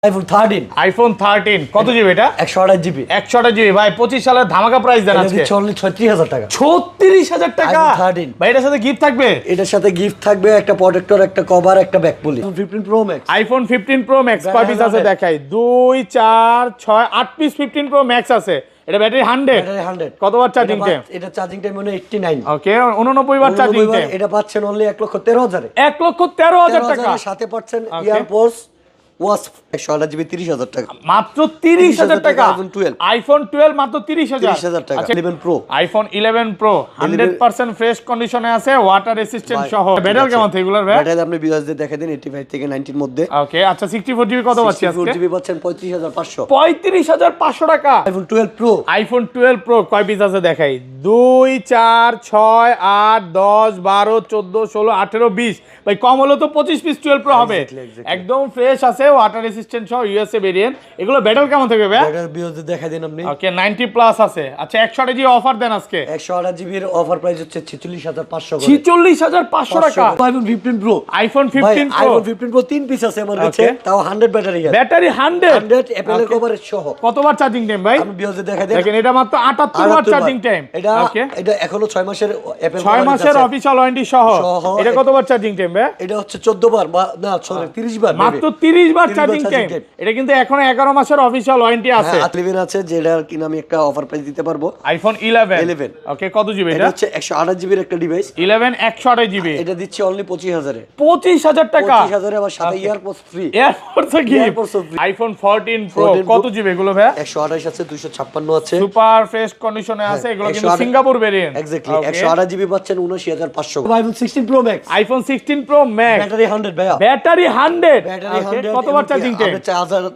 IPhone 13 কত GB এটা? 128 GB. 128 GB ভাই 25 সালের ধামাকা প্রাইস দেন আজকে। 36,000 টাকা। 36,000 টাকা। iPhone 13 ভাই এটার সাথে গিফট থাকবে? এটার সাথে গিফট থাকবে একটা প্রোটেক্টর, একটা কভার, একটা ব্যাক পুলি। 15 pro max. IPhone 15 pro max কয় পিস আছে দেখাই? 2 4 6 8 পিস 15 প্রো ম্যাক্স আছে। এটা ব্যাটারি 100 কতবার চার্জিং টাইম? এটা চার্জিং টাইম মানে 89। ওকে 89 বার চার্জিং টাইম। এটা পাচ্ছেন অনলি 1,13,000 এ। 1,13,000 টাকা। সাথে পাচ্ছেন ইয়ারপডস ওয়াস 128 জিবি 30,000 টাকা। মাত্র 30,000 টাকা। আইফোন 12 মাত্র 30,000 টাকা। 11 প্রো। আইফোন 11 প্রো 100% ফ্রেশ কন্ডিশনে আছে, ওয়াটার রেসিস্ট্যান্ট সহ। ব্যাটারি কেমন এগুলার ভাই? ব্যাটারি আপনি ভিউয়ারদের দেখাই দেন 85 থেকে 90 এর মধ্যে। ওকে আচ্ছা 64 জিবি কত পাচ্ছি আজকে? 64 জিবি পাচ্ছেন 35,500। 35,500 টাকা। IPhone 12 pro. আইফোন 12 প্রো কয় পিস আছে দেখাই? 2 4 6 8 10 12 14 16 18 20। ভাই কম হলো তো 25 পিস 12 প্রো হবে। একদম ফ্রেশ আছে, ওয়াটার রেসিস্ট্যান্ট সহ, ইউএসএ ভেরিয়েন্ট। এগুলো ব্যাটারি কেমন থাকবে ভাই? ব্যাটারি ভিউয়ারদের দেখাই দেন আপনি। ওকে 90 প্লাস আছে। আচ্ছা 128 জিবি অফার দেন আজকে। 128 জিবির অফার প্রাইস হচ্ছে 46,500 করে। 46,500 টাকা। IPhone 15 pro. IPhone 15 pro. IPhone 15 pro 3 piece আছে আমার কাছে, তাও 100 ব্যাটারি আছে। ব্যাটারি 100 অ্যাপেলের কভারেজ সহ। কতবার চার্জিং টাইম ভাই? আমি ভিউয়ারদের দেখাই দেন। দেখেন এটা মাত্র 78 বার চার্জিং টাইম। এটা এখনো 6 মাসের অ্যাপেল 6 মাসের অফিশিয়াল ওয়ারেন্টি সহ। এটা কতবার চার্জিং টাইম ভাই? এটা হচ্ছে 14 বার না সরি 30 বার। মাত্র 30 বার চার্জিং টাইম। এটা কিন্তু এখনো 11 মাসের অফিশিয়াল ওয়ারেন্টি আছে। 11 আছে, যেটা কিনা আমি একটা অফার প্রাইস দিতে পারবো। আইফোন 11। ওকে কত জিবি এটা? এটা হচ্ছে 128 জিবির একটা ডিভাইস। 11 128 জিবি। এটা দিচ্ছি অনলি 25,000 এ। 25,000 টাকা। 25,000 এ আবার সাথে ইয়ারপডস ফ্রি। এয়ারপডস কি? আইফোন 14 প্রো কত জিবি এগুলো ভাই? 128 আছে, 256 আছে। সুপার ফ্রেশ কন্ডিশনে আছে। এগুলো কিন্তু সিঙ্গাপুর ভেরিয়েন্ট। এক্স্যাক্টলি 128 জিবি পাচ্ছেন 79,500। IPhone 16 pro max. IPhone 16 pro max. Battery 100 ভাইয়া। ব্যাটারি 100। কতবার চার্জিং টাইম?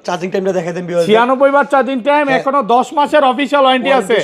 চার্জিং টাইমটা দেখাই দেন ভিউয়ার। 96 বার চার্জিং টাইম, এখনো 10 মাসের অফিশিয়াল ওয়ারেন্টি আছে।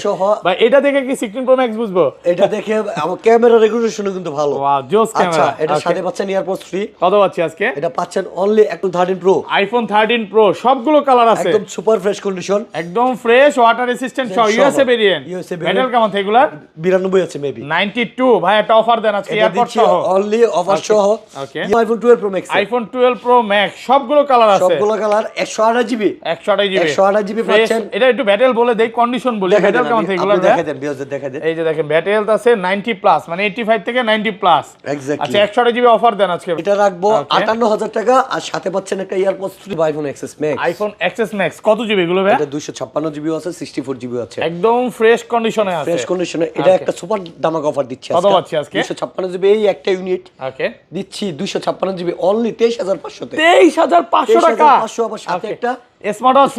ভাই এটা দেখে কি 16 প্রো ম্যাক্স বুঝবো? এটা দেখে আমার ক্যামেরা রেগুলেশনও কিন্তু ভালো। ওয়াও জোস ক্যামেরা। আচ্ছা এটার সাথে পাচ্ছেন ইয়ারপডস ফ্রি। কত পাচ্ছি আজকে? এটা পাচ্ছেন অনলি 13 প্রো। আইফোন 13 প্রো সবগুলো কালার আছে। একদম সুপার ফ্রেশ কন্ডিশন, একদম ফ্রেশ, ওয়াটার রেসিস্ট্যান্ট সহ, ইউএসএ ভেরিয়েন্ট। ব্যাটারি কেমন এগুলা? 92 আছে মেবি। 92 ভাই একটা অফার দেন আজকে এয়ারপড সহ। অনলি অফার সহ। ওকে iPhone 12 pro max. IPhone 12 pro max সবগুলো কালার আছে। সবগুলো কালার 128 জিবি। 128 জিবি। 128 জিবি পাচ্ছেন। এটা একটু ব্যাটারি বলে দেই, কন্ডিশন বলি। ব্যাটারি কেমন এগুলা? দেখাই দেন ভিউয়ারদের দেখাই দেন। এই যে দেখেন ব্যাটারি হেলথ আছে 90 প্লাস, মানে 85 থেকে 90 প্লাস। এক্স্যাক্টলি। আচ্ছা 128 জিবি অফার দেন আজকে। এটা রাখবো 58,000 টাকা, আর সাথে পাচ্ছেন একটা EarPods free. IPhone XS max. IPhone XS max কত জিবি এগুলো ভাই? এটা 256 জিবি আছে, 64 জিবি আছে। একদম ফ্রেশ কন্ডিশনে আছে। ফ্রেশ কন্ডিশনে। এটা একটা সুপার দামাক অফার দিচ্ছি আজকে। কত পাচ্ছি আজকে? 256 জিবি এই একটা ইউনিট। ওকে দিচ্ছি 256 জিবি অনলি 23,500 তে। 23,500 টাকা। 23,500 আবার সাথে একটা স্মার্ট ওয়াচ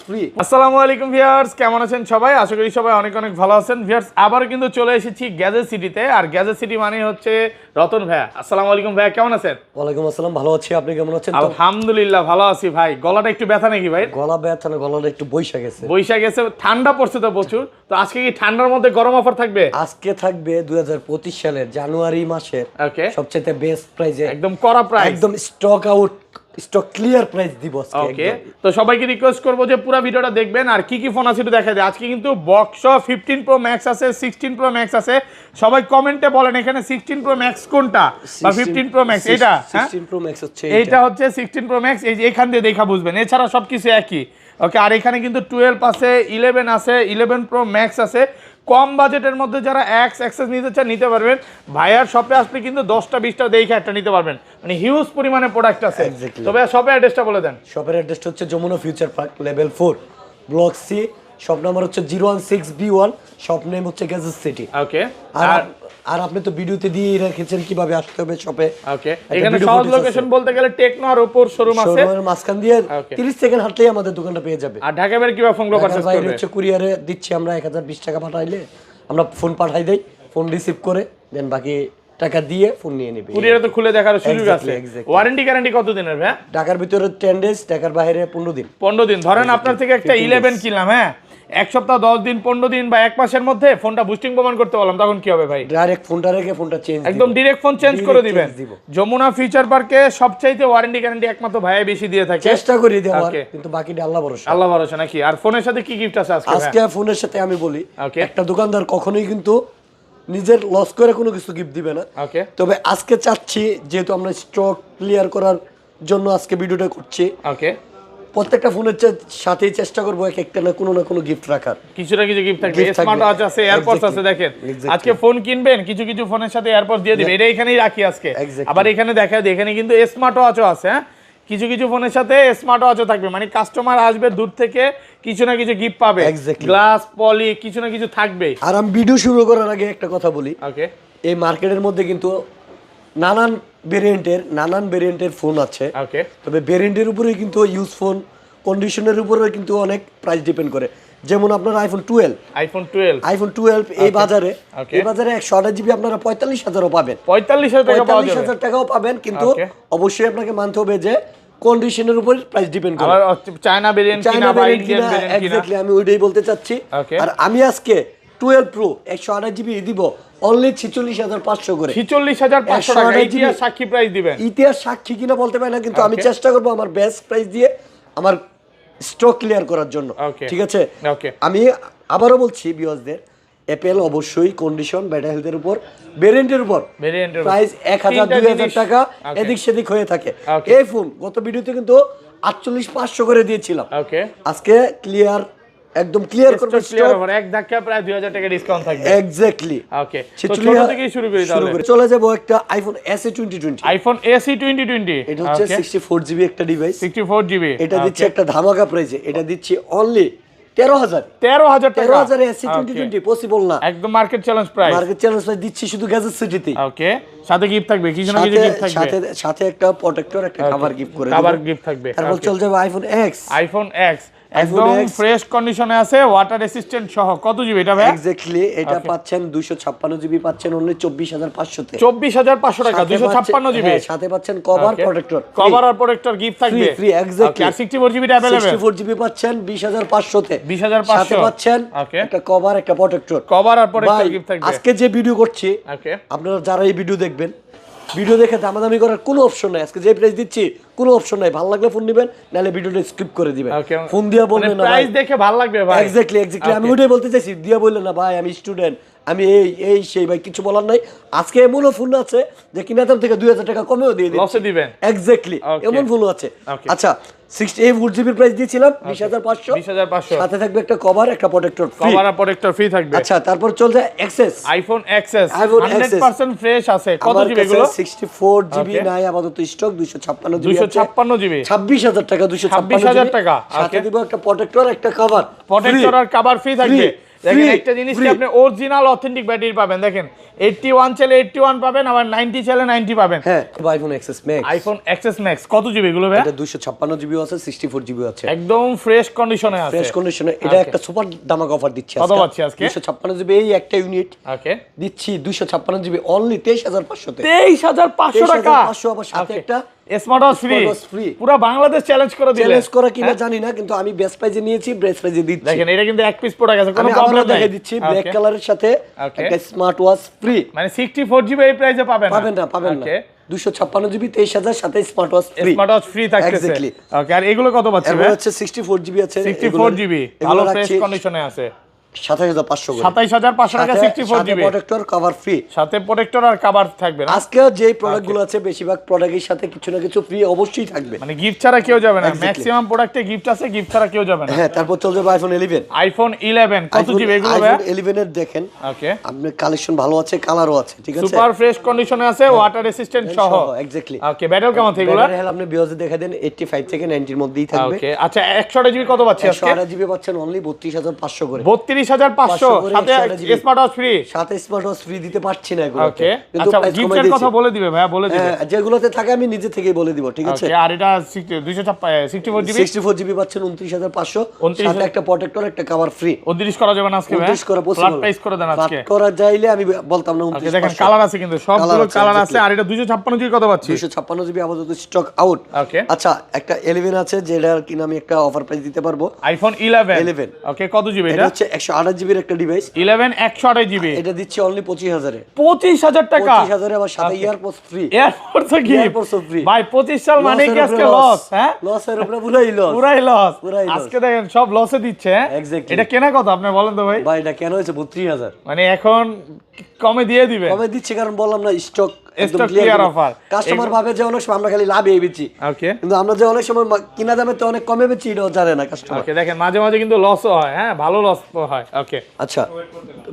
ফ্রি। আসসালামু আলাইকুম ভিউয়ার্স, কেমন আছেন সবাই? আশা করি সবাই অনেক অনেক ভালো আছেন। ভিউয়ার্স আবার কিন্তু চলে এসেছি গ্যাজেট সিটিতে, আর গ্যাজেট সিটি মানে হচ্ছে রতন ভাইয়া। আসসালামু আলাইকুম ভাইয়া, কেমন আছেন? ওয়ালাইকুম আসসালাম, ভালো আছি, আপনি কেমন আছেন? আলহামদুলিল্লাহ ভালো আছি ভাই। গলাটা একটু ব্যথা নাকি ভাই? গলা ব্যথা না, গলাটা একটু বৈশা গেছে। বৈশা গেছে, ঠান্ডা পড়ছে তো প্রচুর। তো আজকে কি ঠান্ডার মধ্যে গরম অফার থাকবে? আজকে থাকবে 2025 সালের জানুয়ারি মাসের ওকে সবচেয়ে বেস্ট প্রাইজে, একদম কড়া প্রাইস, একদম stock out, stock clear price দিব আজকে। ওকে তো সবাইকে রিকোয়েস্ট করব যে পুরো ভিডিওটা দেখবেন, আর কি কি ফোন আছে একটু দেখাই দেয়। আজকে কিন্তু বক্স 15 প্রো ম্যাক্স আছে, 16 প্রো ম্যাক্স আছে। সবাই কমেন্টে বলেন এখানে 16 প্রো ম্যাক্স কোনটা বা 15 প্রো ম্যাক্স এটা। 16 প্রো ম্যাক্স হচ্ছে এইটা হচ্ছে 16 প্রো ম্যাক্স। এই যে এখান দিয়ে দেখা বুঝবেন, এছাড়া সবকিছু একই। ওকে আর এখানে কিন্তু 12 আছে, 11 আছে, 11 প্রো ম্যাক্স আছে। কম বাজেটের মধ্যে যারা অ্যাক্সেস নিতে চান নিতে পারবেন। ভাইয়ার শপে আসলে কিন্তু 10টা 20টা দেখে একটা নিতে পারবেন, মানে হিউজ পরিমাণে প্রোডাক্ট আছে। তবে শপের অ্যাড্রেসটা বলে দেন। শপের অ্যাড্রেসটা হচ্ছে Jamuna Future Park level 4 block C, shop number হচ্ছে 016B1, শপ নেম হচ্ছে গ্যাজেট সিটি। ওকে আর আপনি তো ভিডিওতে দিয়ে রেখেছেন কিভাবে আসতে হবে শপে। ওকে এখানে সহজ লোকেশন বলতে গেলে টেকনো আর ওপোর শোরুম আছে, শোরুমের মাঝখান দিয়ে 30 সেকেন্ড হাঁটলেই আমাদের দোকানটা পেয়ে যাবে। আর ঢাকা বাইরে কিভাবে ফোন পারচেজ করবে? হচ্ছে কুরিয়ারে দিচ্ছি আমরা, 1020 টাকা পাঠাইলে আমরা ফোন পাঠাই দেই, ফোন রিসিভ করে দেন বাকি টাকা দিয়ে ফোন নিয়ে নেবে। কুরিয়ারে তো খুলে দেখার সুযোগ আছে। ওয়ারেন্টি গ্যারান্টি কত দিনের ভাই? ঢাকার ভিতরে 10 ডেজ, ঢাকার বাইরে 15 দিন। 15 দিন ধরেন আপনার থেকে একটা 11 কিনলাম, হ্যাঁ এক সপ্তাহ 10 দিন 15 দিন বা এক মাসের মধ্যে ফোনটা বুস্টিং প্রমাণ করতে বললাম, তখন কি হবে ভাই? ডাইরেক্ট ফোনটা রেখে ফোনটা চেঞ্জ, একদম ডাইরেক্ট ফোন চেঞ্জ করে দিবেন। যমুনা ফিউচার পার্কে সবচাইতে ওয়ারেন্টি গ্যারান্টি একমাত্র ভাইয়া বেশি দিয়ে থাকে, চেষ্টা করি দেওয়ার, কিন্তু বাকিটা আল্লাহ ভরসা। আল্লাহ ভরসা নাকি? আর ফোনের সাথে কি গিফট আছে আজকে? আজকে ফোনের সাথে আমি বলি, একটা দোকানদার কখনোই কিন্তু নিজের লস করে কোনো কিছু গিফট দিবে না। তবে আজকে চাচ্ছি, যেহেতু আমরা স্টক ক্লিয়ার করার জন্য আজকে ভিডিওটা করছি, প্রত্যেকটা ফোনের সাথেই চেষ্টা করবো এক একটা না কোনো গিফট রাখার। কিছু না কিছু গিফট থাকবে, Gift থাকবে। স্মার্ট ওয়াচ আছে, এয়ারপডস আছে। দেখেন আজকে ফোন কিনবেন, কিছু কিছু ফোনের সাথে এয়ারপডস দিয়ে দিবে, এটা এখানেই রাখি আজকে। Exactly. আবার এখানে দেখা যায় এখানে কিন্তু স্মার্ট ওয়াচও আছে। হ্যাঁ, কিছু কিছু ফোনের সাথে স্মার্ট ওয়াচও থাকবে, মানে কাস্টমার আসবে দূর থেকে কিছু না কিছু গিফট পাবে, Exactly. গ্লাস পলি কিছু না কিছু থাকবে। আর আমি ভিডিও শুরু করার আগে একটা কথা বলি, ওকে, এই মার্কেটের মধ্যে কিন্তু নানান ভেরিয়েন্টের ফোন আছে। ওকে, তবে ভেরিয়েন্টের উপরে কিন্তু ইউজ ফোন কন্ডিশনের উপরে কিন্তু অনেক প্রাইস ডিপেন্ড করে। যেমন আপনার আইফোন 12 এই বাজারে Okay. এই বাজারে 128 জিবি আপনারা 45,000ও পাবেন, 45,000 টাকা পাওয়া যাবে। 45,000 টাকাও পাবেন, কিন্তু Okay. অবশ্যই আপনাকে মানতে হবে যে কন্ডিশনের উপর প্রাইস ডিপেন্ড করে। আবার চায়না ভেরিয়েন্ট কিনা বা ভেরিয়েন্ট ইন্ডিয়ান কিনা, ভেরিয়েন্ট কিনা। এক্স্যাক্টলি আমি ওইটাই বলতে চাচ্ছি। Okay. আর আমি আজকে 12 প্রো 128 জিবি দিব অনলি 46,500 করে। 46,500 টাকা 128 ইতিহাস সাক্ষী প্রাইস দিবেন। ইতিহাস সাক্ষী কিনা বলতে পারি না, কিন্তু আমি Okay. চেষ্টা করব আমার বেস্ট প্রাইস দিয়ে আমার স্টক ক্লিয়ার করার জন্য। Okay. ঠিক আছে, Okay. আমি আবারও বলছি ভিউয়ার্সদের, অ্যাপেল অবশ্যই কন্ডিশন ব্যাটারি হেলথের উপর ভেরিয়েন্টের উপর ভেরিয়েন্টের প্রাইস 1,000 তিনটা 2,000 জিনিস। টাকা Okay. এদিক সেদিক হয়ে থাকে। Okay. এই ফোন গত ভিডিওতে কিন্তু 48,500 করে দিয়েছিলাম, ওকে, আজকে ক্লিয়ার একদম ক্লিয়ার করব ক্লিয়ার স্টক। ওভার এক ধাক্কা প্রায় 2000 টাকা ডিসকাউন্ট থাকবে। এক্স্যাক্টলি। ওকে, তো ছোট থেকেই শুরু করি তাহলে। চলে যাব একটা আইফোন SE 2020। আইফোন SE 2020 এটা হচ্ছে 64 জিবি একটা ডিভাইস। 64 জিবি, এটা দিচ্ছে একটা ধামাকা প্রাইসে, এটা দিচ্ছি অনলি 13,000 13,000 টাকা। 13,000 SE 2020 পসিবল না, একদম market challenge price. Market challenge price দিচ্ছি শুধু গ্যাজেট সিটিতে। ওকে, সাথে গিফট থাকবে, কিছু না কিছু গিফট থাকবে, সাথে সাথে একটা প্রোটেক্টর একটা কভার গিফট করে কভার দেব। গিফট থাকবে। তারপর চলে যাবে আইফোন X। আইফোন X একদম ফ্রেশ কন্ডিশনে আছে, ওয়াটার রেসিস্ট্যান্ট সহ। কত জিবি এটা ভাই? এক্স্যাক্টলি, এটা পাচ্ছেন 256 জিবি পাচ্ছেন অনলি 24,500 তে। 24,500 টাকা 256 জিবি, সাথে পাচ্ছেন কভার প্রোটেক্টর, কভার আর প্রোটেক্টর গিফট থাকবে। Free exactly. আর 64 জিবি টা अवेलेबल, 64 জিবি পাচ্ছেন 20,500 তে। 20,500 সাথে পাচ্ছেন ওকে, একটা কভার একটা প্রোটেক্টর। কভার আর প্রোটেক্টর গিফট থাকবে। আজকে যে ভিডিও করছি ওকে, আপনারা যারা এই ভিডিও দেখবেন, ভিডিও দেখে দামাদামি করার কোনো অপশন নাই। আজকে যে প্রাইস দিচ্ছি কোনো অপশন নাই, ভালো লাগলে ফোন নেবেন, নাহলে ভিডিওটা স্কিপ করে দিবেন। ওকে, ফোন দিয়া বলবেন না ভাই প্রাইস দেখে ভালো লাগবে ভাই। এক্স্যাক্টলি আমি ওটাই বলতে চাইছি, দিয়া বললেন না ভাই আমি স্টুডেন্ট, আমি এই সেই ভাই কিছু বলার নাই। আজকে এমনও ফোন আছে যে কিনা দাম থেকে 2,000 টাকা কমেও দিয়ে লসে দিবেন। Exactly, Okay. এমন ফোন আছে। Okay. আচ্ছা 68 জিবির প্রাইস দিয়েছিলাম 20,500, 20,500 সাথে থাকবে একটা কভার একটা প্রোটেক্টর ফ্রি। কভার আর প্রোটেক্টর ফ্রি থাকবে। আচ্ছা তারপর চলে যায় access iPhone XS iPhone XS 100% fresh আছে। কত আমার জিবি কাছে এগুলো? 64 জিবি Okay. নাই আপাতত স্টক, 256 জিবি 256 জিবি, 26,000 টাকা, 26,000 টাকা। সাথে Okay. দিব একটা প্রোটেক্টর একটা কভার প্রোটেক্টর আর কভার ফ্রি থাকবে। দেখেন free, একটা জিনিস কি free। আপনি অরিজিনাল অথেন্টিক ব্যাটারি পাবেন। দেখেন 81 চাইলে 81 পাবেন, আবার 90 চাইলে 90 পাবেন। হ্যাঁ iPhone XS max, iPhone XS Max কত জিবি এগুলো ভাই? এটা 256 জিবি আছে, 64 জিবি আছে, একদম ফ্রেশ কন্ডিশনে আছে। ফ্রেশ কন্ডিশনে। এটা Okay. একটা সুপার দামাক অফার দিচ্ছে কত পাচ্ছি আজকে? 256 জিবি এই একটা ইউনিট ওকে, দিচ্ছি 256 জিবি অনলি 23,500 তে। 23,500 টাকা। 23,500 আবার সাথে একটা smart watch free. Smart watch free। পুরো বাংলাদেশ চ্যালেঞ্জ করে দিলেন। চ্যালেঞ্জ করা কিনা জানি না, কিন্তু আমি বেস্ট প্রাইজে নিয়েছি, বেস্ট প্রাইজে দিচ্ছি। দেখেন এটা কিন্তু এক পিস প্রোডাক্ট আছে, কোনো আমি প্রবলেম আবারও নাই। দেখে দিচ্ছি ব্ল্যাক Okay. কালারের সাথে Okay. একটা স্মার্ট ওয়াচ ফ্রি। মানে 64 জিবি এই প্রাইসে পাবেন না। পাবেন না Okay. 256 জিবি 23,000 সাথে smart watch free. Smart watch free থাকতেছে। Exactly. ওকে, আর এগুলো কত পাচ্ছি এগুলো ভাই? হচ্ছে 64 জিবি আছে, 64 জিবি ভালো ফ্রেশ কন্ডিশনে আছে। 27,500 করে। 27,500 টাকা 64 সাথে জিবি, প্রোটেক্টর কভার ফ্রি। সাথে প্রোটেক্টর আর কভার থাকবে না। আজকে যে প্রোডাক্টগুলো আছে বেশিরভাগ প্রোডাক্টের সাথে কিছু না কিছু ফ্রি অবশ্যই থাকবে। মানে গিফট ছাড়া কেউ যাবে না। Exactly. ম্যাক্সিমাম প্রোডাক্টে গিফট আছে, গিফট ছাড়া কেউ যাবে না। হ্যাঁ তারপর চলে যাবে আইফোন 11। আইফোন 11 কত জিবি এগুলো ভাই? আইফোন 11 এর দেখেন ওকে, আপনার কালেকশন ভালো আছে, কালারও আছে, ঠিক আছে, সুপার ফ্রেশ কন্ডিশনে আছে, ওয়াটার রেসিস্ট্যান্ট সহ। এক্স্যাক্টলি। ওকে, ব্যাটারি কেমন থেকে এগুলো? ব্যাটারি হেলথ আপনি বিওজে দেখা দেন 85 থেকে 90 এর মধ্যেই থাকবে। ওকে, আচ্ছা 128 জিবি কত পাচ্ছি আজকে? 128 জিবি পাচ্ছেন অনলি 32,500 করে। 32,500 করে সাথে 128 জিবি। Smart watch free. সাথে স্মার্ট ওয়াচ ফ্রি দিতে পারছি না এগুলো, ওকে, কিন্তু আচ্ছা প্রাইস কমে গিফটের দিয়েছি। কথা বলে দিবে ভাইয়া, বলে দিবে। হ্যাঁ যেগুলোতে থাকে আমি নিজে থেকেই বলে দিব, ঠিক আছে। ওকে, আর এটা 264 জিবি 64 জিবি পাচ্ছেন 29,500, 29,000 সাথে একটা প্রোটেক্টর একটা কভার ফ্রি। 29 করা যাবে না আজকে ভাই? 29 করা ফ্ল্যাট পসিবল, প্রাইস করে দেন আজকে। করা যাইলে আমি বলতাম না ওকে, 29,500। দেখেন কালার আছে কিন্তু সবগুলো Colour আছে, কালার আছে। exactly. আর এটা 256 জিবি কত পাচ্ছি? 256 জিবি আপাতত স্টক আউট। ওকে, আচ্ছা একটা 11 আছে যেটার কিনা আমি একটা অফার প্রাইস দিতে পারবো। আইফোন 11 11 ওকে, কত জিবি এটা এটা? হচ্ছে 128 জিবির একটা ডিভাইস। 11 128 জিবি, এটা দিচ্ছি অনলি 25,000 এ। 25,000 টাকা। 25,000 আবার সাথে ইয়ারপডস ফ্রি। এয়ারপোর্ট তো কি এয়ারপডস ফ্রি ভাই? 25 সাল মানে কি আজকে লস? হ্যাঁ, লসের উপরে পুরাই লস, পুরাই লস। পুরাই loss। আজকে দেখেন সব লসে দিচ্ছে। হ্যাঁ Exactly. এটা কেনা কত আপনি বলেন তো ভাই? ভাই এটা কেন হয়েছে 32,000? মানে এখন কমে দিয়ে দিবে। কমে দিচ্ছে কারণ বললাম না stock stock clear offer. Customer ভাবে যে অনেক সময় আমরা খালি লাভে বেচি, ওকে, কিন্তু আমরা যে অনেক সময় কিনা দামে তো অনেক কমে বেচি এটাও জানে না কাস্টমার। ওকে, দেখেন মাঝে মাঝে কিন্তু লসও হয়, হ্যাঁ ভালো লস হয়। ওকে, আচ্ছা,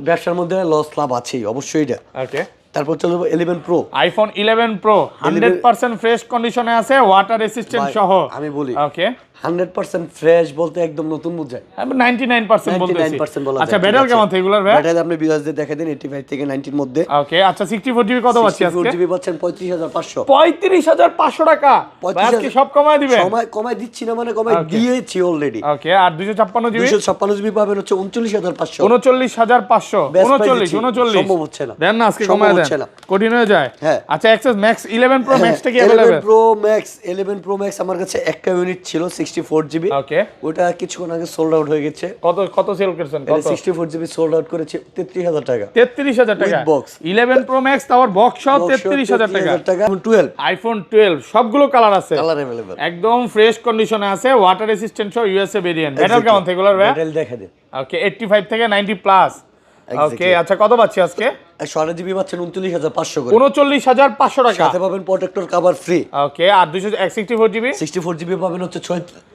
ব্যবসার মধ্যে লস লাভ আছেই অবশ্যই এটা। ওকে, তারপর চলে যাবো 11 প্রো। আইফোন 11 প্রো 100% ফ্রেশ কন্ডিশনে আছে, ওয়াটার রেসিস্ট্যান্ট সহ। আমি বলি ওকে, 100% ফ্রেশ বলতে একদম নতুন বোঝায়। আমি 99% বলতেছি। 99% বলা আচ্ছা, যায়, ব্যাটারি ঠিক কেমন আছে। থাকে এগুলার ভাই? ব্যাটারি আপনি ভিউয়ারদের দেখা দেন 85 থেকে 90 এর মধ্যে। ওকে, আচ্ছা 64 জিবি কত পাচ্ছি আজকে? 64 জিবি পাচ্ছেন 35500। 35500 টাকা। ভাই আজকে সব কমায় দিবেন? সময় কমায় দিচ্ছি না, মানে কমায় দিয়েছি অলরেডি। ওকে, আর 256 জিবি? 256 জিবি পাবেন হচ্ছে 39500। 39500। 39 সম্ভব হচ্ছে না, দেন না আজকে কমায় দেন, কঠিন হয়ে যায়। হ্যাঁ। আচ্ছা, এক্সএস ম্যাক্স 11 প্রো ম্যাক্সটা কি 11 available? Pro max 11 pro max আমার কাছে একটা ইউনিট ছিল 64 জিবি। ওকে, ওটা কিছুক্ষণ আগে সোল্ড আউট হয়ে গেছে। কত সেল করছেন? কত? 64 জিবি সোল্ড আউট করেছে 33000 টাকা। 33000 টাকা With box। 11 প্রো ম্যাক্স তাও বক্স সহ 33000 টাকা। এখন 12 আইফোন 12 সবগুলো কালার আছে, কালার अवेलेबल, একদম ফ্রেশ কন্ডিশনে আছে, ওয়াটার রেসিস্ট্যান্ট সহ ইউএসএ ভেরিয়েন্ট। ব্যাটারি কেমন থাকে এগুলোর ভাই? ব্যাটারি দেখা দেন। ওকে, 85 থেকে 90 প্লাস। ওকে, আচ্ছা কত পাচ্ছি আজকে? 16 জিবি পাচ্ছেন 39500 করে। 39500 টাকা। সাথে পাবেন প্রোটেক্টর কভার ফ্রি। ওকে, আর 264 জিবি? 64 জিবি পাবেন হচ্ছে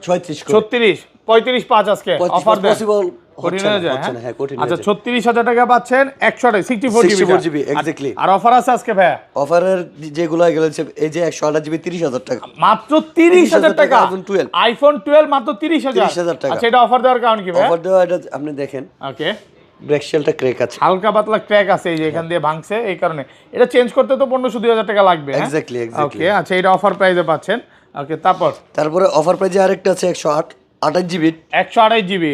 36 করে। 36 35 5 আজকে অফার দেন। পসিবল কঠিন হয়ে যায়, হচ্ছে না, হ্যাঁ কঠিন। আচ্ছা 36000 টাকা পাচ্ছেন 164 জিবি এক্স্যাক্টলি। আর অফার আছে আজকে ভাই? অফারের যেগুলো গেছে এই যে 128 জিবি 30000 টাকা, মাত্র 30000 টাকা। আইফোন 12 আইফোন 12 মাত্র 30000 টাকা। আচ্ছা, এটা অফার দেওয়ার কারণ কি ভাই? অফার দেওয়া এটা আপনি দেখেন ওকে, ব্রেকশেলটা ক্র্যাক আছে, হালকা পাতলা ক্র্যাক আছে, এই যে এখান দিয়ে ভাঙছে, এই কারণে এটা চেঞ্জ করতে তো 1500-2000 টাকা লাগবে। Exactly exactly. ওকে, আচ্ছা এটা অফার প্রাইসে পাচ্ছেন। ওকে, তারপরে অফার প্রাইসে আরেকটা আছে 128 জিবি। 128 জিবি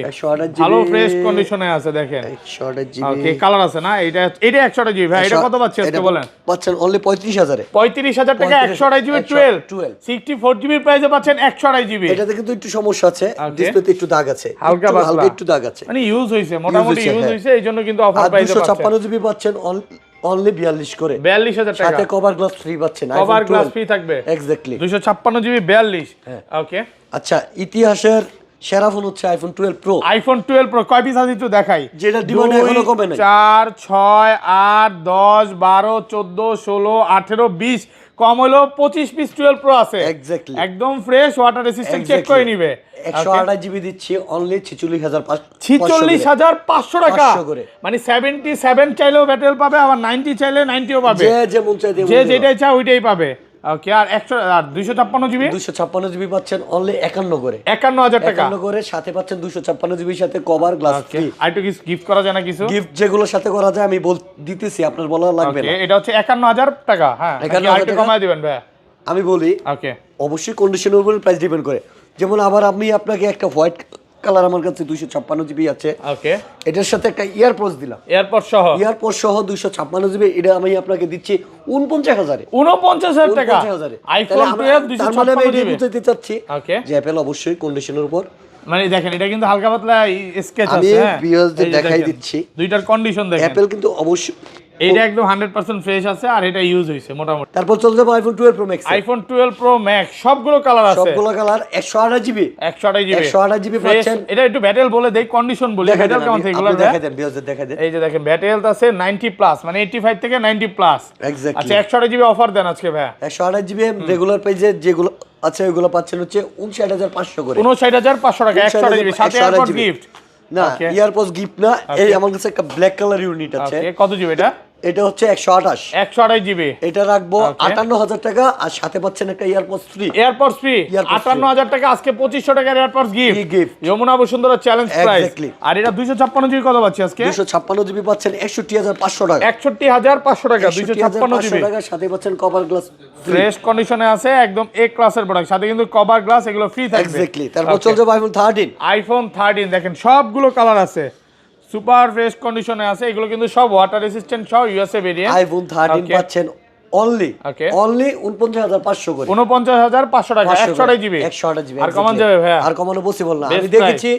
ভালো ফ্রেশ কন্ডিশনে আছে, দেখেন 128 জিবি। ওকে, কালার আছে না? এটা 128 জিবি ভাই, এটা কত পাচ্ছি আজকে বলেন? পাচ্ছেন অনলি 35000 এ। 35000 টাকা 128 জিবি 12 64 জিবি প্রাইসে পাচ্ছেন 128 জিবি। এটাতে কিন্তু একটু সমস্যা আছে, ডিসপ্লেতে একটু দাগ আছে, হালকা পাতলা একটু দাগ আছে, মানে ইউজ হইছে, মোটামুটি ইউজ হইছে, এইজন্য কিন্তু অফার আর প্রাইসে পাচ্ছেন। 256 জিবি পাচ্ছেন অনলি 42 করে। 42000 টাকা সাথে কভার গ্লাস ফ্রি পাচ্ছেন। কভার গ্লাস ফ্রি থাকবে এক্স্যাক্টলি। 256 জিবি 42। ওকে, আচ্ছা, ইতিহাসের সেরা ফোন হচ্ছে আইফোন 12 প্রো। আইফোন 12 প্রো কয় পিস আছে একটু দেখাই। যেটা ডিমান্ড এখনো কমে নাই। 4 6 8 10 12 14 16 18 20 কম হলো 25 পিস 12 প্রো আছে। এক্স্যাক্টলি, একদম ফ্রেশ, ওয়াটার রেসিস্ট্যান্ট, চেক করে নিবে। 128 জিবি দিচ্ছি অনলি 46500 46500 টাকা, 500 করে। মানে 77 চাইলেও ব্যাটেল পাবে, আবার 90 চাইলে 90ও পাবে, যে যেমন চাই যে যেটাই চায় ওইটাই পাবে। ওকে, আর 256 জিবি 256 জিবি পাচ্ছেন অনলি 51 করে। 51000 টাকা 51 করে, সাথে পাচ্ছেন 256 জিবির সাথে কভার গ্লাস ফ্রি। আর একটু গিফট করা যায় না কিছু? গিফট যেগুলোর সাথে করা যায় আমি দিতেছি, আপনার বলা লাগবে না। এটা হচ্ছে 51000 টাকা। হ্যাঁ, 51000 আর একটু কমায় দিবেন ভাই? আমি বলি ওকে, অবশ্যই কন্ডিশনের উপর প্রাইস ডিপেন্ড করে। যেমন আবার আমি আপনাকে একটা হোয়াইট কালার আমার কাছে 256 জিবি আছে, ওকে, এটার সাথে একটা ইয়ারপডস দিলাম, এয়ারপড সহ 256 জিবি, এটা আমি আপনাকে দিচ্ছি 49000 এ। 49000 টাকা 49000 এ। আইফোন 12 তার মানে আমি 256 জিবি। বুঝাইতে চাচ্ছি ওকে, যে অ্যাপল অবশ্যই কন্ডিশনের উপর। মানে দেখেন এটা কিন্তু হালকা পাতলা স্কেচ আমি আছে, হ্যাঁ ভিউয়ারদের এই যে দেখাই দেখেন, দিচ্ছি দুইটার কন্ডিশন দেখেন। অ্যাপল কিন্তু অবশ্যই এইটা একদম 100% ফ্রেশ আছে, আর এটা ইউজ হইছে মোটামুটি। তারপর চলে যাবো iPhone 12 pro max. IPhone 12 pro max সবগুলো কালার আছে, সবগুলো কালার 128 জিবি 128 জিবি 128 জিবি পাচ্ছেন। এটা একটু ব্যাটেল বলে দেই, কন্ডিশন বলি, ব্যাটেল কেমন থাকে এগুলো দেখাই দেন, ভিউয়ারদের দেখাই দেন। এই যে দেখেন ব্যাটেল আছে 90 প্লাস, মানে 85 থেকে 90 প্লাস। এক্স্যাক্টলি। আচ্ছা 128 জিবি অফার দেন আজকে ভাই? 128 জিবি রেগুলার পেজে যেগুলো আছে ওইগুলো পাচ্ছেন হচ্ছে 59500 করে। 59500 টাকা 128 জিবি সাথে এয়ারপড গিফট। না, ইয়ারপডস গিফট না, এই আমার কাছে একটা ব্ল্যাক কালার ইউনিট আছে। ওকে, কত জিবি এটা? এটা হচ্ছে 128 জিবি। এটা রাখবো 58000 টাকা, আর সাথে পাচ্ছেন একটা ইয়ারপডস ফ্রি। এয়ারপডস ফ্রি 58000 টাকা, আজকে 2500 টাকার AirPods gift. Jamuna Bashundhara challenge price. আর এটা 256 জিবি কত পাচ্ছি আজকে? 256 জিবি পাচ্ছেন 61500 টাকা। 61500 টাকা 256 জিবি টাকা, সাথে পাচ্ছেন কভার গ্লাস ফ্রেশ কন্ডিশনে আছে, একদম এ ক্লাসের প্রোডাক্ট, সাথে কিন্তু কভার গ্লাস এগুলো ফ্রি থাকবে। এক্স্যাক্টলি। তারপর চলে যাবো আইফোন 13 দেখেন সবগুলো কালার আছে, সুপার ফ্রেশ কন্ডিশনে আছে, এগুলো কিন্তু সব ওয়াটার রেসিস্ট্যান্ট সহ ইউএসএ ভেরিয়েন্ট। আইফোন 13 পাচ্ছেন অনলি 49500 করে। 49500 টাকা 128 জিবি। 128 জিবি আর কমান যাবে ভাই? আর কমানো পসিবল না। আমি দেখেছি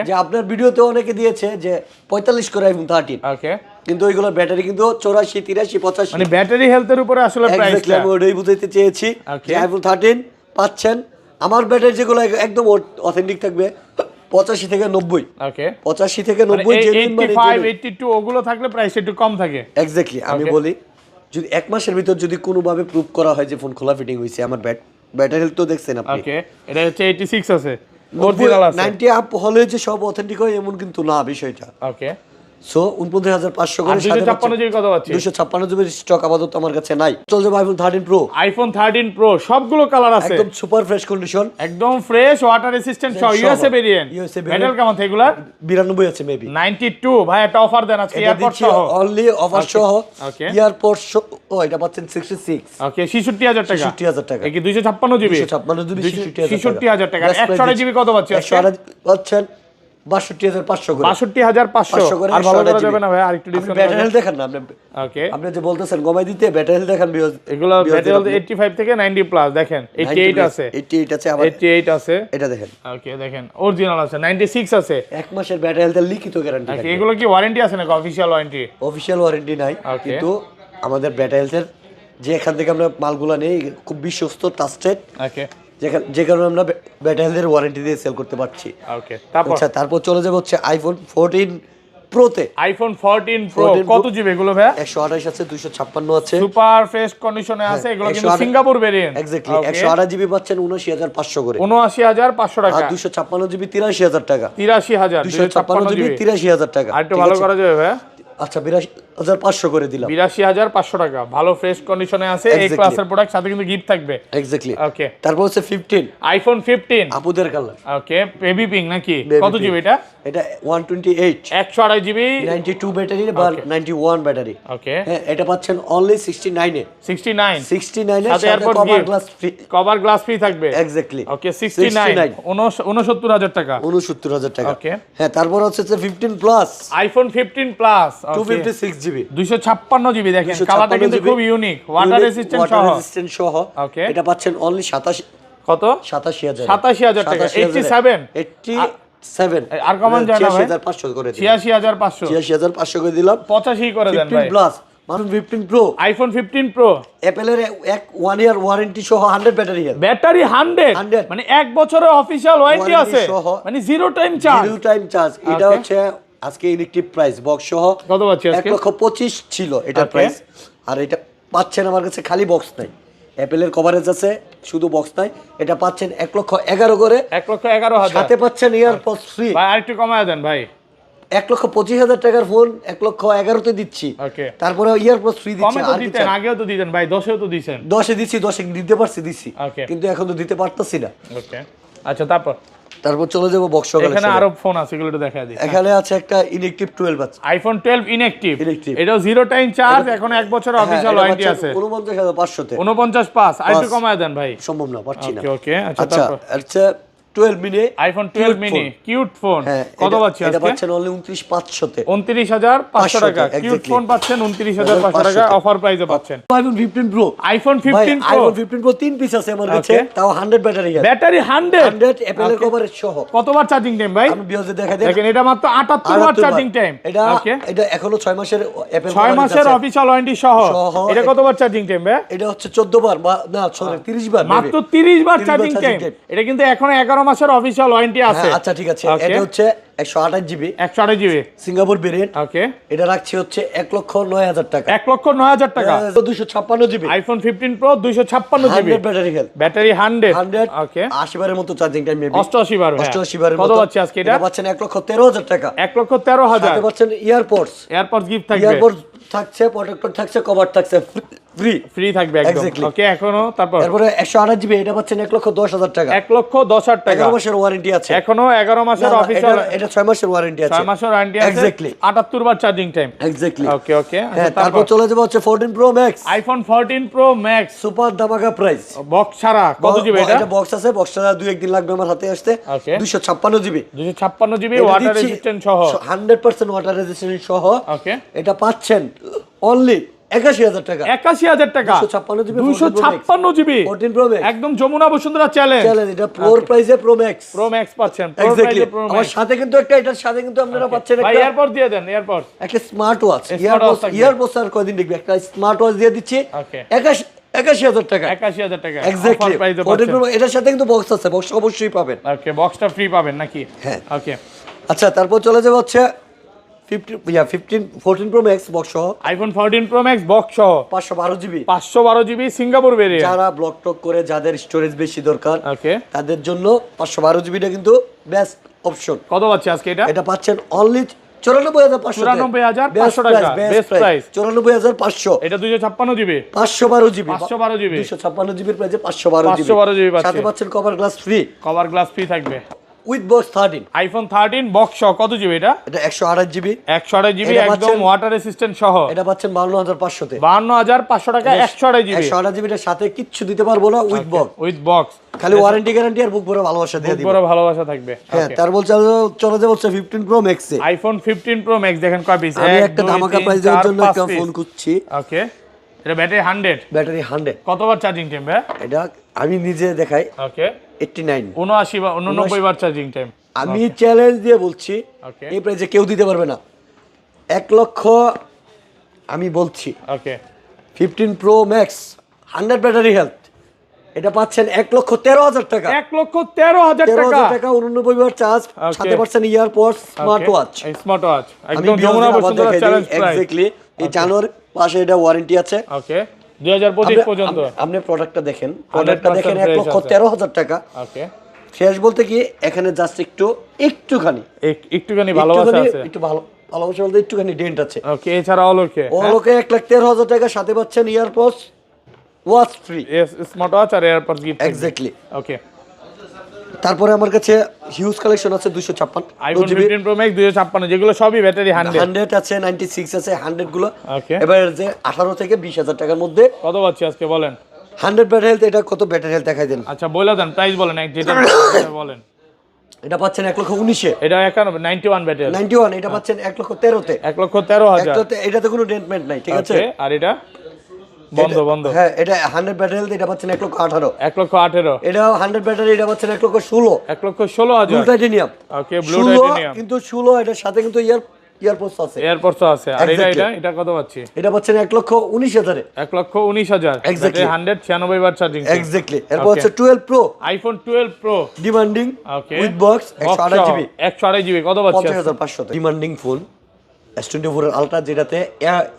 যে আপনার ভিডিওতে অনেকে দিয়েছে যে 45 করে আইফোন 13। ওকে, কিন্তু ওইগুলোর ব্যাটারি কিন্তু 84 83 85, মানে ব্যাটারি হেলথের উপরে আসলে প্রাইসটা। আমি ওটাই বুঝাইতে চেয়েছি যে আইফোন 13 পাচ্ছেন। আমার ব্যাটারি যেগুলো একদম অথেন্টিক থাকবে 85 থেকে 90। ওকে, 85 থেকে 90 জেনুইন, মানে 85 82 ওগুলো থাকলে প্রাইস একটু কম থাকে। এক্স্যাক্টলি। আমি বলি যদি 1 মাসের ভিতর যদি কোনোভাবে প্রুভ করা হয় যে ফোন খোলা ফিটিং হয়েছে, আমার ব্যাটারি হেলথ তো দেখছেন আপনি। ওকে, এটা হচ্ছে 86 আছে, অরিজিনাল আছে। 90 আপ হলে যে সব অথেন্টিক হয় এমন কিন্তু না বিষয়টা। ওকে, সো 49,500 করে, 256 জিবি কত পাচ্ছি? 256 জিবির স্টক আপাতত আমার কাছে নাই। চল যাবো আইফোন 13 প্রো। আইফোন 13 প্রো সবগুলো কালার আছে, একদম সুপার ফ্রেশ কন্ডিশন, একদম ফ্রেশ, ওয়াটার রেসিস্ট্যান্ট সহ, ইউএসএ ভেরিয়েন্ট। মেটাল কেমন এগুলার? 92 আছে মেবি। 92 ভাই, একটা অফার দেন আজকে এয়ারপড সহ। অনলি অফার সহ এয়ারপড সহ। ও এটা পাচ্ছেন 66। ওকে, 66000 টাকা। 66000 টাকা। এই কি 256 জিবি? 256 জিবি 66000 টাকা। 128 জিবি কত পাচ্ছি আজকে? 128 পাচ্ছেন 62500 করে। 62500 করে। আর ভালো করা যাবে না ভাই? আরেকটু ডিসকাউন্ট ব্যাটারি হেলথ দেখেন না আপনি। ওকে, আপনি যে বলতেছেন গমাই দিতে, ব্যাটারি হেলথ দেখেন বিয়জ। এগুলো ব্যাটারি হেলথ 85 থেকে 90 প্লাস দেখেন। 88 আছে, 88 আছে, আবার 88 আছে। এটা দেখেন। ওকে, দেখেন অরিজিনাল আছে, 96 আছে। 1 মাসের ব্যাটারি হেলথের লিখিত গ্যারান্টি ওকে, থাকে। এগুলো কি ওয়ারেন্টি আছে নাকি অফিশিয়াল ওয়ারেন্টি? অফিশিয়াল ওয়ারেন্টি নাই, Okay. কিন্তু আমাদের ব্যাটারি হেলথের যে এখান থেকে আমরা মালগুলো নেই খুব বিশ্বস্ত, ট্রাস্টেড, ওকে, যে কারণে আমরা ব্যাটারি হেলথের ওয়ারেন্টি দিয়ে সেল করতে পারছি। ওকে, তারপর আচ্ছা, তারপর চলে যাবো হচ্ছে আইফোন 14 প্রোতে। আইফোন 14 প্রো 14 কত জিবি এগুলো ভাই? 128 আছে, 256 আছে, সুপার ফ্রেশ কন্ডিশনে আছে। এগুলো কিন্তু সিঙ্গাপুর ভেরিয়েন্ট। এক্স্যাক্টলি। 128 জিবি পাচ্ছেন 79500 করে। 79500 টাকা। আর 256 জিবি 83000 টাকা। 83000, 256 জিবি 83000 টাকা। আর একটু ভালো করা যাবে ভাই? আচ্ছা, 82500 করে দিলাম। 82500 টাকা, ভালো ফ্রেশ কন্ডিশনে আছে। এই Exactly. ক্লাসের প্রোডাক্ট, সাথে কিন্তু গিফট থাকবে। এক্স্যাক্টলি। ওকে, তারপর হচ্ছে 15 আইফোন 15 আপুদের কালার। ওকে, বেবি পিঙ্ক নাকি? Baby কত pink। জিবি এটা? এটা 128 128 জিবি 92 ব্যাটারি বা 91 ব্যাটারি। ওকে, হ্যাঁ, এটা পাচ্ছেন অনলি 69 এ। 69 69 এর সাথে সাথে AirPod cover gift। Glass free. Cover glass free থাকবে। এক্স্যাক্টলি। ওকে, 69 69000 টাকা। 69000 টাকা। Okay. হ্যাঁ, তারপর হচ্ছে 15 plus iPhone 15 plus 256 GB 256 GB. দেখেন কালারটা কিন্তু খুব ইউনিক, ওয়াটার রেসিস্ট্যান্ট সহ। রেজিস্ট্যান্ট সহ। Okay. এটা পাচ্ছেন অনলি 87 কত? 87000 87000 টাকা। 87 87 আর কমান যায় না ভাই? 86500 করে দিলাম। 86500 86500 করে দিলাম। 85 করে দেন ভাই। 15 প্লাস মানে 15 প্রো আইফোন 15 প্রো অ্যাপেলের 1 ইয়ার ওয়ারেন্টি সহ 100 ব্যাটারি হেলথ। ব্যাটারি 100 মানে 1 বছরের অফিশিয়াল ওয়ারেন্টি Warranty আছে, সহ। মানে zero time charge. Zero time charge. এটা Okay. হচ্ছে আজকে ইলেকট্রিক প্রাইস বক্স সহ কত পাচ্ছি আজকে? 1,25,000 ছিল এটার Okay. প্রাইস। আর এটা পাচ্ছেন আমার কাছে খালি বক্স নাই, অ্যাপেলের কভারেজ আছে, শুধু বক্স নাই। এটা পাচ্ছেন 1,11,000 করে। 1,11,000 সাথে পাচ্ছেন ইয়ারপডস ফ্রি। ভাই আরেকটু কমায় দেন ভাই। 1,25,000 টাকার ফোন 1,11,000 তে দিচ্ছি। ওকে, তারপরে ইয়ারপডস ফ্রি দিচ্ছি। কমে তো আর কি দিতেন, চান? আগেও তো দিতেন ভাই, 10এও তো দিছেন। 10 এ দিচ্ছি, 10 এ দিতে পারছি দিচ্ছি, Okay. কিন্তু এখন তো দিতে পারতাছি না। ওকে, আচ্ছা তারপর চলে যাবো বক্স এখানে কালেকশনে। আরো ফোন আছে, এগুলো একটু দেখায় দিই। এখানে আছে একটা ইনঅ্যাকটিভ 12 আছে। IPhone 12 inactive. Inactive। এটাও জিরো টাইম চার্জ, এখন 1 বছরের অফিশিয়াল ওয়ারেন্টি আছে। 49,500 তে। 49 পাস, আরেকটু কমায় দেন ভাই। সম্ভব না, পারছি না। ওকে, ওকে, আচ্ছা আচ্ছা, তারপর আচ্ছা 12 mini iPhone 12 mini cute phone হ্যাঁ, কত পাচ্ছি এটা আজকে? পাচ্ছেন অনলি 29,500 তে। 29,500 টাকা। Cute exactly। ফোন পাচ্ছেন 29,500 টাকা, অফার প্রাইসে পাচ্ছেন। IPhone 15 pro. আইফোন ভাই 15 প্রো আইফোন 15 প্রো 3 পিস আছে আমার কাছে, Okay। তাও 100 ব্যাটারি হেলথ। ব্যাটারি 100 অ্যাপেলের কভারেজ সহ। কতবার চার্জিং টাইম ভাই? আমি বিয়জে দেখাই দেন। দেখেন এটা মাত্র 78 ওয়াট চার্জিং টাইম। এটা ওকে, এটা এখনো 6 মাসের অ্যাপেল 6 মাসের অফিশিয়াল ওয়ারেন্টি সহ। সহ। এটা কতবার চার্জিং টাইম ভাই? এটা হচ্ছে 14 বার বা না সরি 30 বার মাত্র 30 বার 30 বার চার্জিং charging টাইম। time। এটা কিন্তু এখন 11 মাসের অফিশিয়াল ওয়ারেন্টি আছে। হ্যাঁ, আচ্ছা ঠিক আছে। Okay। এটা হচ্ছে 128 GB 128 GB. Singapore variant. Okay, এটা রাখছি হচ্ছে 1,09,000 টাকা। 1,09,000 টাকা। 256 GB iPhone 15 pro 256 GB 100 battery health. Battery 100 okay, 80 বারের মতো চার্জিং টাইম মেবি 88 বার। 88 বারের কত মতো। পাচ্ছি আজকে এটা? পাচ্ছেন 1,13,000 টাকা। 1,13,000 সাথে পাচ্ছেন ইয়ারপডস। এয়ারপডস গিফট থাকবে, ইয়ারপডস থাকছে, প্রোটেক্টর থাকছে, কভার থাকছে ফ্রি। ফ্রি থাকবে একদম। Exactly। ওকে, এখনো তারপর তারপরে 128 জিবি এটা পাচ্ছেন 1,10,000 টাকা। 1,10,000 টাকা। 11 মাসের ওয়ারেন্টি আছে। এখনো 11 না, মাসের না, অফিশিয়াল এটা 6 মাসের ওয়ারেন্টি আছে। 6 মাসের ওয়ারেন্টি আছে। Exactly। 78 বার চার্জিং টাইম। এক্স্যাক্টলি। ওকে, ওকে, হ্যাঁ, আচ্ছা তারপর চলে যাবো হচ্ছে 14 pro max iPhone 14 pro max super ধামাকা প্রাইস। বক্স ছাড়া কত জিবি এটা? এটা বক্স আছে, বক্সটা 2-1 দিন লাগবে আমার হাতে আসতে। Okay। 256 জিবি 256 জিবি এটা ওয়াটার দিচ্ছি রেজিস্ট্যান্ট সহ। 100% ওয়াটার রেজিস্ট্যান্ট সহ। ওকে, এটা পাচ্ছেন অনলি 81,000 টাকা। 81,000 টাকা। 256 জিবি 256 জিবি 14 প্রো ম্যাক্স একদম যমুনা বসুন্ধরা চ্যালেঞ্জ। চ্যালেঞ্জ। এটা প্রোর প্রাইসে প্রো ম্যাক্স। প্রো ম্যাক্স পাচ্ছেন, প্রো এক্স্যাক্টলি। প্রাইসে প্রো আমার ম্যাক্স। সাথে কিন্তু এটার সাথে কিন্তু আপনারা পাচ্ছেন ভাই একটা এয়ারপড দিয়ে দেন, এয়ারপড। একটা স্মার্ট ওয়াচ। Smartwatch থাকবে। ইয়ারপডস আর কয়দিন দেখবি, একটা স্মার্ট ওয়াচ দিয়ে দিচ্ছি ওকে, 81,000 টাকা। 81,000 টাকা এক্স্যাক্টলি। অফার প্রাইসে 14 পাচ্ছেন। প্রো এটার সাথে কিন্তু বক্স আছে, বক্স অবশ্যই পাবেন। ওকে, বক্সটা ফ্রি পাবেন নাকি? হ্যাঁ। ওকে, আচ্ছা, তারপর চলে যাবো হচ্ছে 14 প্রো ম্যাক্স বক্স সহ আইফোন 14 প্রো ম্যাক্স বক্স সহ 512 জিবি 512 জিবি সিঙ্গাপুর ভেরিয়েন্ট। যারা ব্লক টক করে যাদের স্টোরেজ বেশি দরকার ওকে, তাদের জন্য 512 জিবিটা কিন্তু বেস্ট অপশন। কত পাচ্ছি আজকে এটা? এটা পাচ্ছেন অনলি 94,500 94,500 টাকা বেস্ট প্রাইস। 94,500 এটা 256 জিবি 512 জিবি 512 জিবি 256 জিবির প্রাইসে 512 জিবি 512 জিবি পাচ্ছি। সাথে পাচ্ছেন cover glass free, cover glass free থাকবে উইথ বক্স 13। আইফোন 13 বক্স সহ কত জিবি এটা? এটা 128 জিবি 128 জিবি এটা একদম পাচ্ছেন- ওয়াটার রেসিস্ট্যান্ট সহ। এটা পাচ্ছেন 52,500 তে। 52,500 টাকা 128 জিবি 128 জিবিটার সাথে কিচ্ছু দিতে পারবো না উইথ বক্স, উইথ বক্স, খালি ওয়ারেন্টি গ্যারান্টি আর বুক ভরে ভালোবাসা দিয়ে দিব। বড় ভালোবাসা থাকবে। হ্যাঁ, Okay. তার বলছে চলে যাবো 15 প্রো ম্যাক্সে। আইফোন 15 প্রো ম্যাক্স দেখেন কয় পিস? আমি একটা ধামাকা প্রাইস দেওয়ার জন্য একটা ফোন খুঁজছি। ওকে, এটা ব্যাটারি 100, ব্যাটারি 100, কতবার চার্জিং টাইম ভাই? এটা আমি নিজে দেখাই ওকে, 89। 79 বা 89 বার চার্জিং টাইম। আমি চ্যালেঞ্জ দিয়ে বলছি ওকে, এই প্রাইসে কেউ দিতে পারবে না। 1 লক্ষ আমি বলছি ওকে 15 প্রো ম্যাক্স 100 ব্যাটারি হেলথ, এটা পাচ্ছেন 1,13,000 টাকা। 1,13,000 টাকা 13,000 টাকা 89 বার চার্জ, Okay. সাথে পাচ্ছেন EarPods, smart watch. Smart watch আমি একদম Jamuna Bashundhara challenge price. Exactly এই জানুয়ারি পাশে এটা ওয়ারেন্টি আছে। ওকে, 2025 পর্যন্ত। আপনি প্রোডাক্টটা দেখেন, প্রোডাক্টটা দেখেন, 100% 1,13,000 টাকা। ওকে, ফ্রেশ বলতে কি এখানে জাস্ট একটুখানি একটুখানি ভালোবাসা আছে। একটু ভালোবাসা বলতে একটুখানি ডেন্ট আছে। ওকে, এছাড়া অলোকে ওলোকে 1,13,000 টাকা, সাথে পাচ্ছেন AirPods, watch free. Smart watch আর এয়ারপডস গিফট। এক্স্যাক্টলি। ওকে, তারপরে আমার কাছে হিউজ কালেকশন আছে 256 আইফোন 15 প্রো ম্যাক্স 256, যেগুলো সবই ব্যাটারি 100। 100 আছে, 96 আছে, 100 গুলো। ওকে, এবার যে 18 থেকে 20,000 টাকার মধ্যে কত পাচ্ছি আজকে বলেন? 100 ব্যাটারি হেলথ, এটা কত ব্যাটারি হেলথ দেখাই দেন। আচ্ছা বলে দেন, প্রাইস বলেন এক যেটা বলেন। এটা পাচ্ছেন 1,19,000 এ। এটা 91 ব্যাটারি 91, এটা পাচ্ছেন 1,13,000 তে। 1,13,000। এটাতে কোনো ডেন্টমেন্ট নাই, ঠিক আছে। ওকে, আর এটা বন্ধ। হ্যাঁ, এটা 100 ব্যাটারি হেলথ, এটা পাচ্ছেন 1,18,000। 1,18,000। এটা 100 ব্যাটারি, এটা পাচ্ছেন 1,16,000। 1,16,000। Blue titanium. Okay, blue titanium কিন্তু 16 এটার সাথে কিন্তু ইয়ারপডস আছে, এয়ারপডস আছে। আর এটা কত পাচ্ছি? এটা পাচ্ছেন 1,19,000 এ। 1,19,000। Exactly. 196 বার চার্জিং। এক্স্যাক্টলি। এরপর হচ্ছে 12 pro iPhone 12 pro demanding okay with box 128 GB 128 GB কত পাচ্ছি? 50,500 ডিমান্ডিং ফোন S24 এর আলট্রা, যেটাতে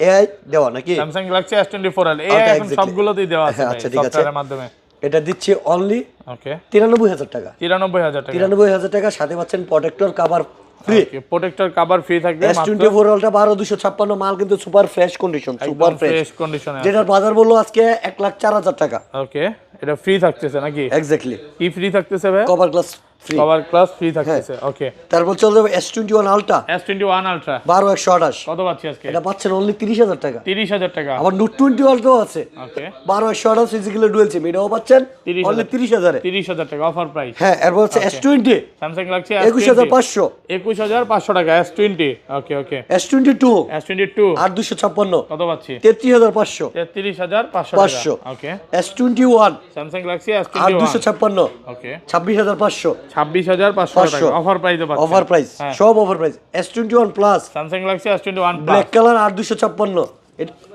এআই দেওয়া নাকি স্যামসাং গ্যালাক্সি S24 এল এই এখন সবগুলোতেই দেওয়া আছে আচ্ছা, ঠিক আছে। সফটওয়্যারের মাধ্যমে। এটা দিচ্ছি অনলি ওকে 93,000 টাকা। 93,000 টাকা। 93,000 টাকা, সাথে পাচ্ছেন প্রোটেক্টর কভার ফ্রি। ওকে, প্রোটেক্টর কভার ফ্রি থাকবে মাত্র। S24 আলট্রা 12,256 মাল কিন্তু সুপার ফ্রেশ কন্ডিশন, সুপার একদম ফ্রেশ ফ্রেশ কন্ডিশনে। যেটার বাজার মূল্য আজকে 1,04,000 টাকা। ওকে, এটা ফ্রি থাকতেছে নাকি? এক্স্যাক্টলি। কি ফ্রি থাকতেছে ভাই? Cover glass free, cover glass free থাকতেছে। ওকে, তারপর চলে যাবে S21 আলট্রা S21 আলট্রা 12,128, কত পাচ্ছি আজকে? এটা পাচ্ছেন অনলি 30,000 টাকা। 30,000 টাকা। আবার নোট 20 আলট্রাও আছে ওকে, 12,128 ফিজিক্যাল ডুয়াল সিম, এটাও পাচ্ছেন 30,000 অনলি 30,000 এ। 30,000 টাকা অফার প্রাইস। হ্যাঁ, এরপর হচ্ছে S20 স্যামসাং গ্যালাক্সি 21,500, 21,500 টাকা S20। ওকে ওকে, S22 S22 আর 256 কত পাচ্ছি? 33,500, 33,500 500 টাকা। ওকে, S21 স্যামসাং গ্যালাক্সি আর S21 256 ওকে 26,500, 26,500 টাকা অফার প্রাইসে পাচ্ছেন। অফার প্রাইস, সব offer price. S21 plus Samsung Galaxy S21 black colour আর 256,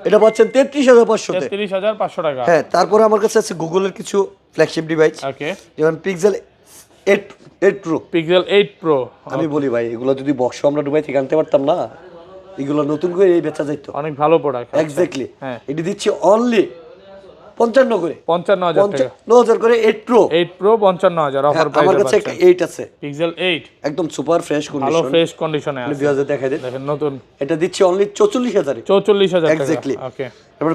এটা পাচ্ছেন 33,500 তে। 33,500 টাকা। হ্যাঁ, তারপরে আমার কাছে আছে গুগলের কিছু ফ্ল্যাগশিপ ডিভাইস, ওকে, যেমন পিক্সেল 8 প্রো। Pixel 8 pro. আমি বলি ভাই, এগুলো যদি বক্স আমরা দুবাই থেকে আনতে পারতাম না, এগুলো নতুন করে এই বেচা যাইতো। অনেক ভালো প্রোডাক্ট। এক্স্যাক্টলি। হ্যাঁ, এটি দিচ্ছি অনলি 55 করে, 55,000 টাকা। 59,000 করে 8 প্রো। 8 প্রো 55,000 অফার আমার প্রাইসে কাছে পাচ্ছেন। একটা 8 আছে, পিক্সেল 8 একদম সুপার ফ্রেশ ভালো কন্ডিশন, ফ্রেশ কন্ডিশনে আছে। ভিউয়ারদের দেখাই দেন। দেখেন নতুন, এটা দিচ্ছি অনলি 44,000 এ। 44,000 টাকা। এক্স্যাক্টলি। ওকে, তারপর